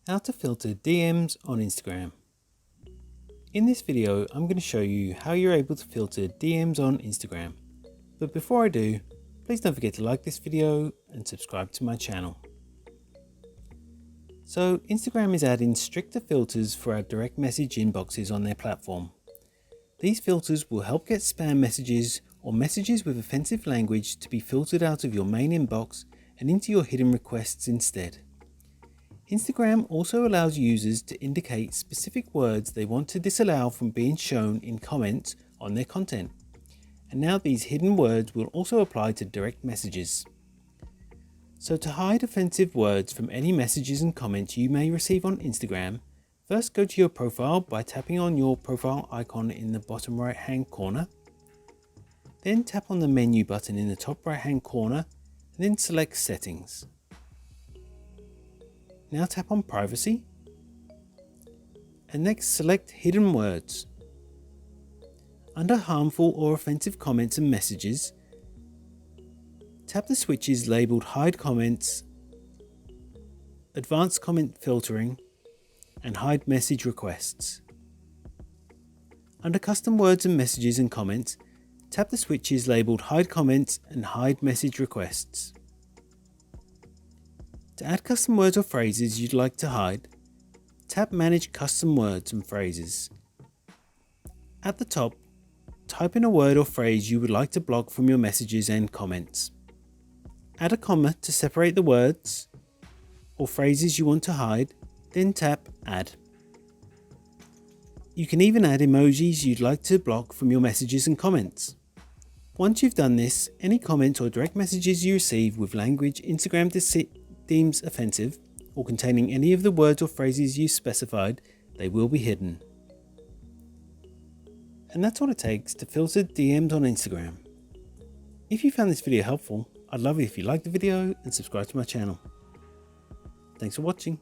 How to filter DMs on Instagram. In this video, I'm going to show you how you're able to filter DMs on Instagram. But before I do, please don't forget to like this video and subscribe to my channel. So Instagram is adding stricter filters for our direct message inboxes on their platform. These filters will help get spam messages or messages with offensive language to be filtered out of your main inbox and into your hidden requests instead. Instagram also allows users to indicate specific words they want to disallow from being shown in comments on their content. And now these hidden words will also apply to direct messages. So to hide offensive words from any messages and comments you may receive on Instagram, first go to your profile by tapping on your profile icon in the bottom right hand corner. Then tap on the menu button in the top right hand corner and then select Settings. Now tap on Privacy and next select Hidden Words. Under Harmful or Offensive Comments and Messages, tap the switches labelled Hide Comments, Advanced Comment Filtering and Hide Message Requests. Under Custom Words and Messages and Comments, tap the switches labelled Hide Comments and Hide Message Requests. To add custom words or phrases you'd like to hide, tap Manage Custom Words and Phrases. At the top, type in a word or phrase you would like to block from your messages and comments. Add a comma to separate the words or phrases you want to hide, then tap Add. You can even add emojis you'd like to block from your messages and comments. Once you've done this, any comments or direct messages you receive with language Instagram deems offensive or containing any of the words or phrases you specified, they will be hidden. And that's all it takes to filter DMs on Instagram. If you found this video helpful, I'd love it if you liked the video and subscribe to my channel. Thanks for watching.